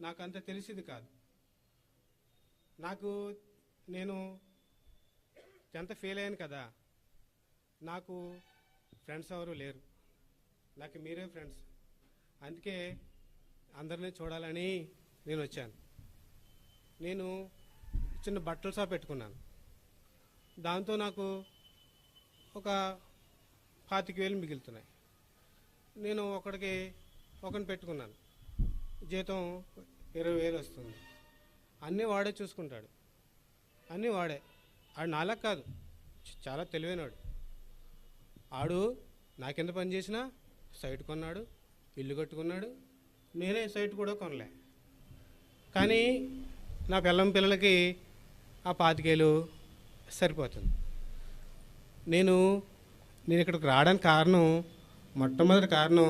నాకు అంత తెలిసేది కాదు. నాకు నేను 10th ఫెయిల్ అయ్యాను కదా, నాకు ఫ్రెండ్స్ ఎవరు లేరు, నాకు మీరే ఫ్రెండ్స్. అందుకే అందరినీ చూడాలని నేను వచ్చాను. నేను చిన్న బట్టల షాప్ పెట్టుకున్నాను. దాంతో నాకు ఒక 25,000 మిగులుతున్నాయి. నేను ఒకరిని పెట్టుకున్నాను, జీతం 20,000 వస్తుంది. అన్నీ వాడే చూసుకుంటాడు, అన్నీ వాడే. ఆడు నాలా కాదు, చాలా తెలివైనవాడు. ఆడు నా కింద పని చేసినా సైట్ కొన్నాడు, ఇల్లు కట్టుకున్నాడు. నేనే సైట్ కూడా కొనలే. కానీ నా పిల్లలకి ఆ 25,000 సరిపోతుంది. నేను ఇక్కడికి రావడానికి కారణం, మొట్టమొదటి కారణం,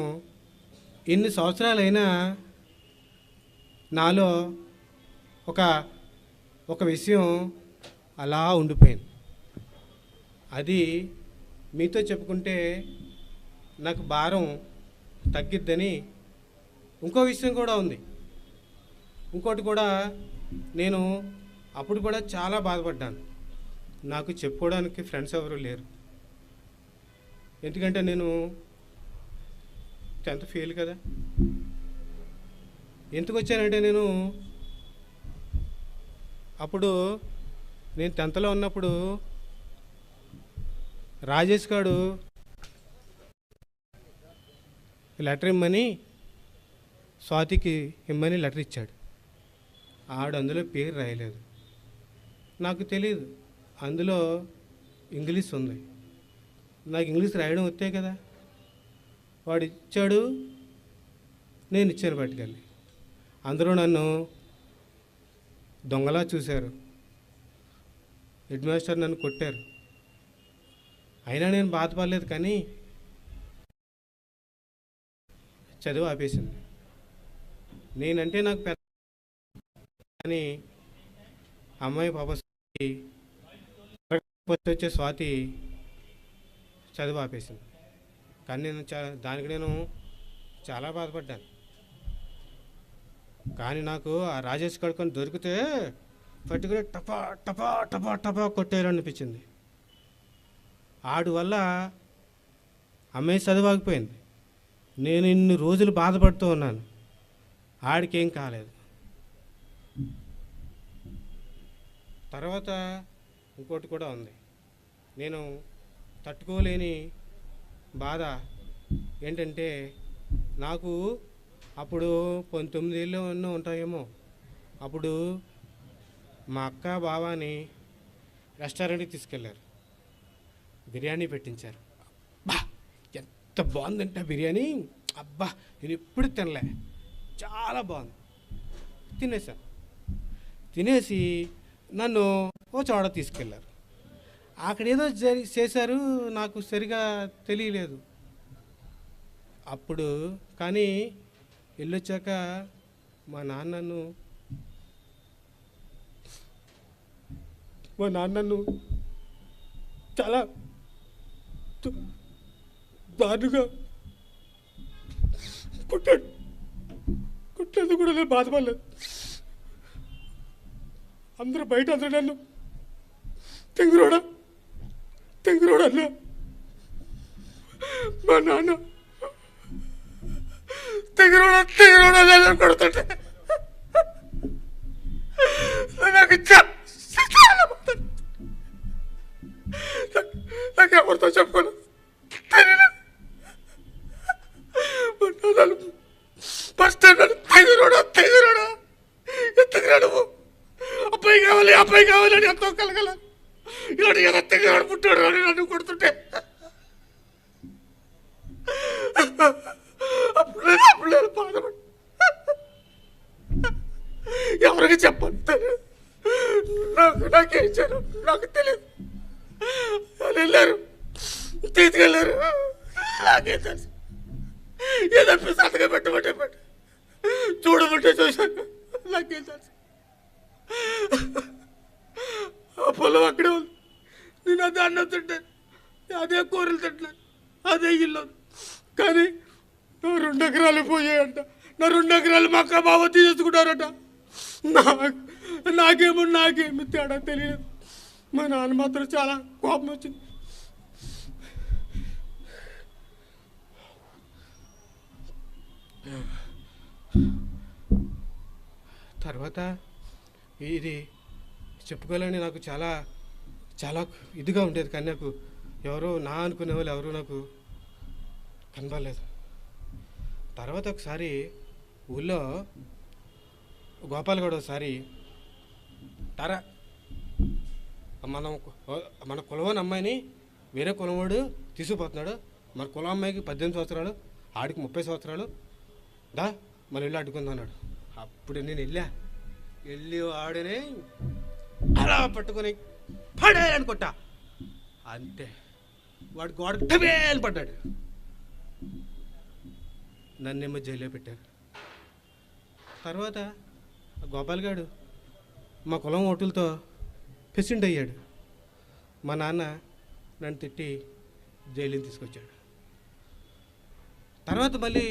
ఎన్ని సంవత్సరాలైనా నాలో ఒక విషయం అలా ఉండిపోయింది. అది మీతో చెప్పుకుంటే నాకు భారం తగ్గిద్దని. ఇంకో విషయం కూడా ఉంది. ఇంకోటి కూడా, నేను అప్పుడు కూడా చాలా బాధపడ్డాను. నాకు చెప్పుకోవడానికి ఫ్రెండ్స్ ఎవరు లేరు. ఎందుకంటే నేను 10th ఫెయిల్ కదా. ఎందుకు వచ్చానంటే, నేను 10thలో ఉన్నప్పుడు రాజేష్ గారు లెటర్ ఇమ్మని, స్వాతికి ఇమ్మని లెటర్ ఇచ్చాడు. ఆడు అందులో పేరు రాయలేదు. నాకు తెలియదు అందులో ఇంగ్లీష్ ఉంది. నాకు ఇంగ్లీష్ రాయడం వస్తే కదా. వాడు ఇచ్చాడు, నేను ఇచ్చాను పట్టుకెళ్ళి. అందరూ నన్ను దొంగలా చూశారు. హెడ్ మాస్టర్ నన్ను కొట్టారు. అయినా నేను బాధపడలేదు. కానీ చదువు ఆపేసింది. నేనంటే నాకు పెద్ద, కానీ అమ్మాయి పాప వచ్చే స్వాతి చదువు ఆపేసింది. కానీ దానికి నేను చాలా బాధపడ్డాను. కానీ నాకు ఆ రాజేష్ కడుకొని దొరికితే పట్టుకుని టపా టపా టపా టపా కొట్టేయాలనిపించింది. ఆడు వల్ల అమ్మాయి చదువు ఆగిపోయింది. నేను ఇన్ని రోజులు బాధపడుతూ ఉన్నాను, ఆడికేం కాలేదు. తర్వాత ఇంకోటి కూడా ఉంది. నేను తట్టుకోలేని బాధ ఏంటంటే, నాకు అప్పుడు 19 ఏళ్ళు ఎన్నో ఉంటాయేమో. అప్పుడు మా అక్క బావాని రెస్టారెంట్కి తీసుకెళ్ళారు, బిర్యానీ పెట్టించారు. అబ్బా ఎంత బాగుందంటే బిర్యానీ, అబ్బా నేను ఎప్పుడు తినలే, చాలా బాగుంది. తినేసాను. తినేసి నన్ను ఓ చోట తీసుకెళ్ళారు. అక్కడ ఏదో చేశారు, నాకు సరిగా తెలియలేదు అప్పుడు. కానీ వెళ్ళొచ్చాక మా నాన్నను చాలా దారుణంగా కొట్టాడు. కొట్టేది కూడా నేను బాధపడలేదు. అందరూ బయట నన్ను తెంగురోడా అన్నా. మా నాన్న తెంగురోడా కొడుతుంటే నాకు నాకు ఎవరితో చెప్పుకోను. ఫస్ట్ తెంగురోడా ఎత్తగిరాడు, అబ్బాయి కావాలి అని ఎంతో కలగల. ఇలాంటి ఎత్తగిరాడు పుట్టాడు అని నన్ను కొడుతుంటే అప్పుడు నేను బాధపడి ఎవరికి చెప్పను. నాకేం ఇచ్చారు నాకు తెలియదు. వాళ్ళు వెళ్ళారు, తీసుకెళ్ళారు. నాకేం తెలుసు. ఏదో సంతకం పెట్టమంటే చూడమంటే చూశాను. నాకేం తెలుసు. ఆ పొలం అక్కడే ఉంది. నేను అదే అన్నం తింటాను, అదే కూరలు తింటాను, అదే ఇల్లు. కానీ 2 ఎకరాలు పోయాయంట. నా 2 ఎకరాలు మా అక్క బావ తీసుకుంటారట. నాకేమి తేడా తెలియదు. మా నాన్న మాత్రం చాలా కోపం వచ్చింది. తర్వాత ఇది చెప్పుకోవాలని నాకు చాలా చాలా ఇదిగా ఉండేది, కానీ నాకు ఎవరో నా అనుకునే వాళ్ళు ఎవరో నాకు కనబడలేదు. తర్వాత ఒకసారి ఊళ్ళో గోపాల్ గౌడ్ ఒకసారి తారా మన కులవని అమ్మాయిని వేరే కులవాడు తీసుకుపోతున్నాడు, మన కులం అమ్మాయికి 18 సంవత్సరాలు, ఆడికి 30 సంవత్సరాలు, దా మన ఇల్లు అడ్డుకుందా అన్నాడు. అప్పుడు నేను వెళ్ళి ఆడనే అలా పట్టుకొని పడేయాలని కొట్టా, అంతే వాడు గోడకు టబేలు పడ్డాడు. నన్నేమో జైల్లో పెట్టారు. తర్వాత గోపాల్ గారు మా కులం ఓటులతో ప్రెసిడెంట్ అయ్యాడు. మా నాన్న నన్ను తిట్టి జైలుని తీసుకొచ్చాడు. తర్వాత మళ్ళీ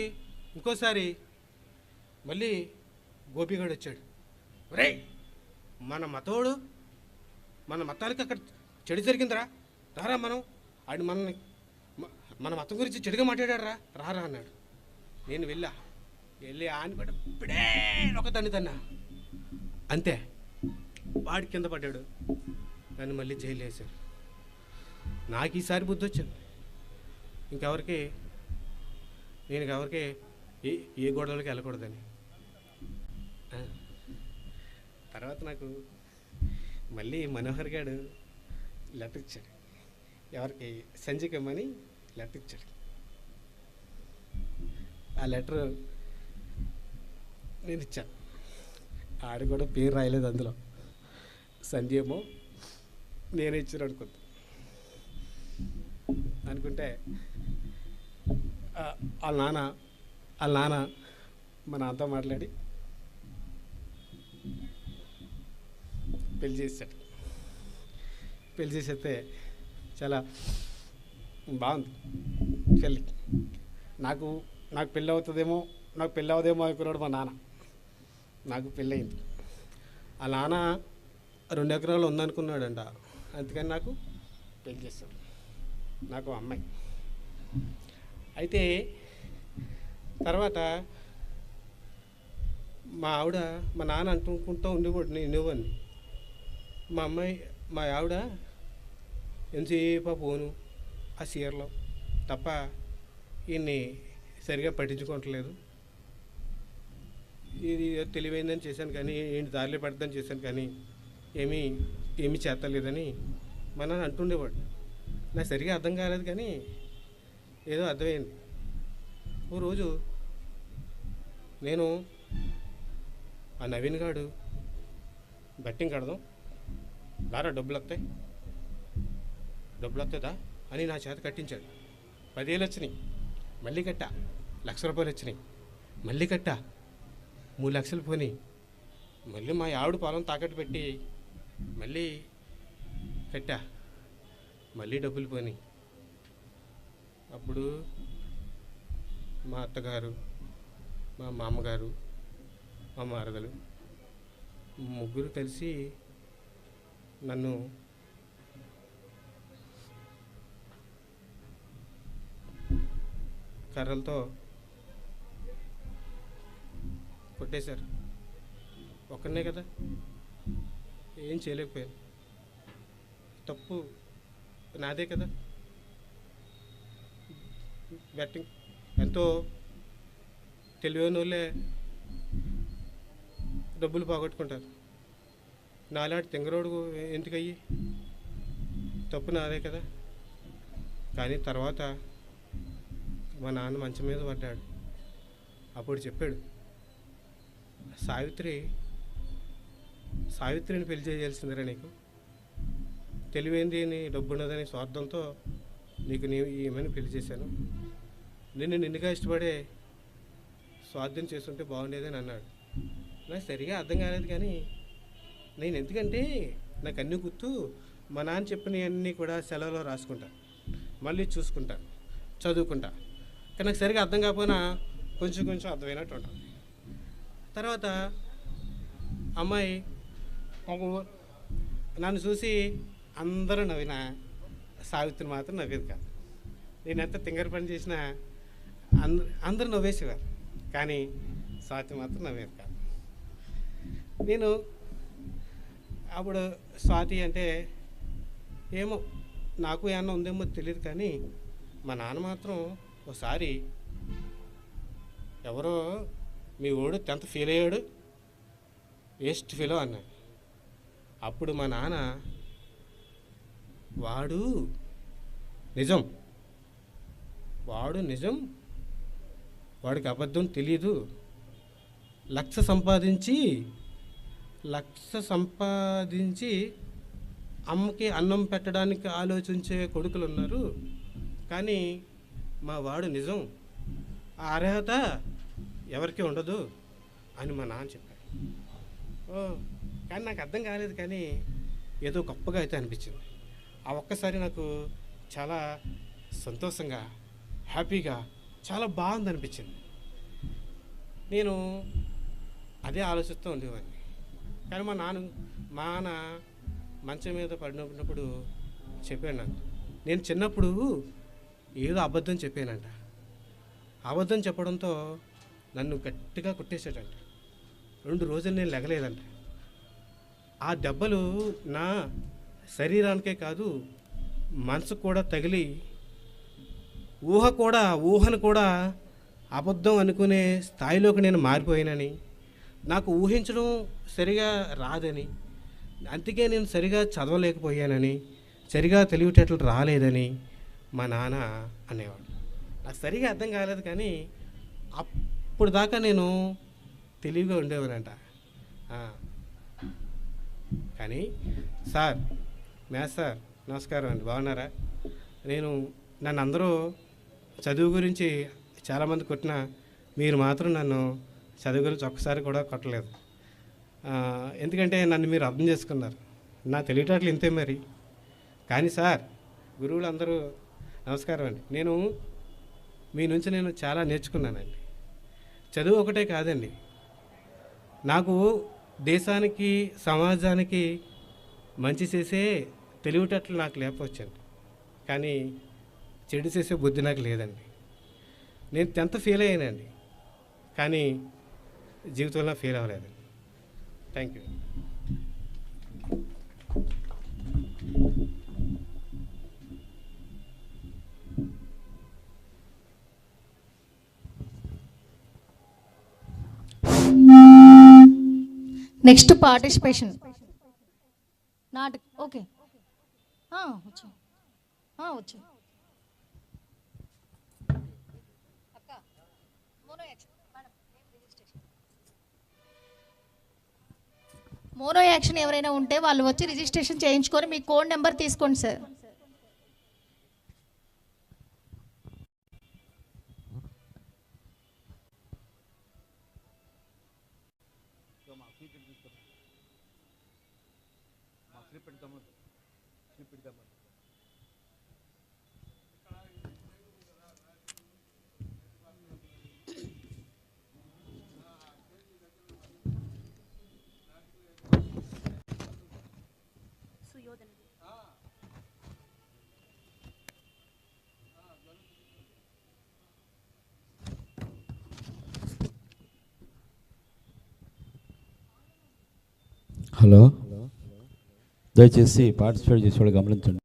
ఇంకోసారి మళ్ళీ గోపిగాడు వచ్చాడు. రే మన మతోడు, మన మతానికి అక్కడ చెడు జరిగిందిరా, రారా మనం ఆడు మన మతం గురించి చెడుగా మాట్లాడాడు రారా అన్నాడు. నేను వెళ్ళి ఆని ఇప్పుడే ఒక తన్నా, అంతే వాడి కింద పడ్డాడు. నన్ను మళ్ళీ జైలు వేశారు. నాకు ఈసారి బుద్ధి వచ్చింది, నేను ఎవరికి ఏ గొడవలకి వెళ్ళకూడదని. తర్వాత నాకు మళ్ళీ మనోహర్ గారు లెటర్ ఇచ్చాడు, ఎవరికి సంజయ్ కమ్మని లెటర్ ఇచ్చాడు. ఆ లెటర్ నేను ఇచ్చాను. ఆడు కూడా పేరు రాయలేదు అందులో, సంజయ్ ఏమో నేనే ఇచ్చాను అనుకుంటే వాళ్ళ నాన్న మా నాన్నతో మాట్లాడి పెళ్లి చేసేస్తే చాలా బాగుంది పెళ్ళి. నాకు పెళ్ళి అవుతుందేమో అనుకున్నాడు మా నాన్న. నాకు పెళ్ళి అయింది. ఆ నాన్న 2 ఎకరాలు ఉందనుకున్నాడంట, అందుకని నాకు పెళ్లి చేశాడు. నాకు అమ్మాయి అయితే తర్వాత మా నాన్న అంటుకుంటూ ఉండేవాడు, నేను వినేవాడిని. మా ఆవిడ ఎంతసేపు ఫోను ఆ సీరియల్లో తప్ప ఈయన్ని సరిగా పట్టించుకోవట్లేదు. ఇది తెలివైందని చేశాను కానీ, ఏంటి దారిలో పెడతాను చేశాను కానీ ఏమీ చేస్తలేదని మా నాన్న అంటుండేవాడు. నాకు సరిగా అర్థం కాలేదు కానీ ఏదో అర్థమైంది. ఓ రోజు నేను ఆ నవీన్ గాడు బెట్టింగ్ కడదాం దారా, డబ్బులు వస్తుందా అని నా చేత కట్టించాడు. 10,000 వచ్చినాయి, మళ్ళీ కట్టా. 1,00,000 రూపాయలు వచ్చినాయి, మళ్ళీ కట్టా. 3 లక్షలు పోయినాయి. మళ్ళీ మా ఆవిడ పొలం తాకట్టు పెట్టి మళ్ళీ కట్టా, మళ్ళీ డబ్బులు పోయినాయి. అప్పుడు మా అత్తగారు, మా మామగారు, మా మరదలు ముగ్గురు కలిసి నన్ను కర్రలతో కొట్టేశారు. ఒక్కనే కదా, ఏం చేయలేకపోయాను. తప్పు నాదే కదా. బెట్టింగ్ ఎంతో తెలివైన వాళ్ళే డబ్బులు పోగొట్టుకుంటారు. నాలాంటి తింగరోడు ఎందుకయ్యి, తప్పు నాదే కదా. కానీ తర్వాత మా నాన్న మంచం మీద పడ్డాడు. అప్పుడు చెప్పాడు, సావిత్రిని పెళ్లి చేయాల్సిందిరా, నీకు తెలివైంది అని డబ్బు ఉన్నదని స్వార్థంతో నీకు ఈమెను పెళ్లి చేశాను. నిన్నుగా ఇష్టపడే స్వార్థం చేస్తుంటే బాగుండేదని అన్నాడు. నాకు సరిగా అర్థం కాలేదు కానీ నేను ఎందుకంటే నాకు అన్నీ గుర్తు, మా నాన్న చెప్పినవన్నీ కూడా సెలవులో రాసుకుంటా, మళ్ళీ చూసుకుంటా, చదువుకుంటా. కానీ నాకు సరిగా అర్థం కాకపోయినా కొంచెం అర్థమైనట్టు ఉంటుంది. తర్వాత అమ్మాయి నన్ను చూసి అందరూ నవ్విన సావిత్రి మాత్రం నవ్వేది కాదు. నేను ఎంత తింగర పని చేసినా అందరూ నవ్వేసేవారు, కానీ స్వాతి మాత్రం నవ్వేది కాదు. నేను అప్పుడు స్వాతి అంటే ఏమో నాకు ఏమన్నా ఉందేమో తెలియదు, కానీ మా నాన్న మాత్రం ఒకసారి ఎవరో మీ ఓడు 10th ఫెయిల్ అయ్యాడు, వేస్ట్ ఫెయిల్ అన్నాడు. అప్పుడు మా నాన్న వాడు నిజం, వాడికి అబద్ధం తెలీదు, లక్ష సంపాదించి అమ్మకి అన్నం పెట్టడానికి ఆలోచించే కొడుకులు ఉన్నారు, కానీ మా వాడు నిజం, ఆ అర్హత ఎవరికి ఉండదు అని మా నాన్న చెప్పాడు. కానీ నాకు అర్థం కాలేదు, కానీ ఏదో గొప్పగా అయితే అనిపించింది. ఆ ఒక్కసారి నాకు చాలా సంతోషంగా, హ్యాపీగా, చాలా బాగుంది అనిపించింది. నేను అదే ఆలోచిస్తూ ఉండేవాడిని. కానీ మా నాన్న మంచం మీద పడినప్పుడు చెప్పాను నాకు, నేను చిన్నప్పుడు ఏదో అబద్ధం చెప్పానంట. అబద్ధం చెప్పడంతో నన్ను గట్టిగా కొట్టేసాడంట. 2 రోజులు నేను లెగలేదంట. ఆ దెబ్బలు నా శరీరానికే కాదు, మనసు కూడా తగిలి ఊహను కూడా అబద్ధం అనుకునే స్థాయిలోకి నేను మారిపోయానని, నాకు ఊహించడం సరిగా రాదని, అందుకే నేను సరిగా చదవలేకపోయానని, సరిగా తెలివితేటలు రాలేదని మా నాన్న అనేవాడు. నాకు సరిగా అర్థం కాలేదు, కానీ అప్పుడు దాకా నేను తెలివిగా ఉండేవానంట. కానీ సార్, మ్యాథ్స్ సార్ నమస్కారం అండి, బాగున్నారా? నన్ను అందరూ చదువు గురించి చాలామంది కొట్టినా మీరు మాత్రం నన్ను చదువు గురించి ఒక్కసారి కూడా కొట్టలేదు. ఎందుకంటే నన్ను మీరు అర్థం చేసుకున్నారు. నా తెలివితేటలు ఇంతే మరి. కానీ సార్, గురువులు అందరూ నమస్కారం అండి. మీ నుంచి నేను చాలా నేర్చుకున్నానండి. చదువు ఒకటే కాదండి, నాకు దేశానికి సమాజానికి మంచి చేసే తెలివితేటలు నాకు లేకపోవచ్చండి, కానీ చెడు చేసే బుద్ధి నాకు లేదండి. నేను 10th ఫెయిల్ అయ్యానండి, కానీ జీవితంలో ఫెయిల్ అవ్వలేదండి. Thank you. నెక్స్ట్ పార్టిసిపేషన్ నాటక. ఓకే, వచ్చి మోనో యాక్షన్ ఎవరైనా ఉంటే వాళ్ళు వచ్చి రిజిస్ట్రేషన్ చేయించుకొని మీ కోడ్ నెంబర్ తీసుకోండి సార్. హలో, దయచేసి పార్టిసిపేట్ చేసేవాళ్ళు గమనించండి.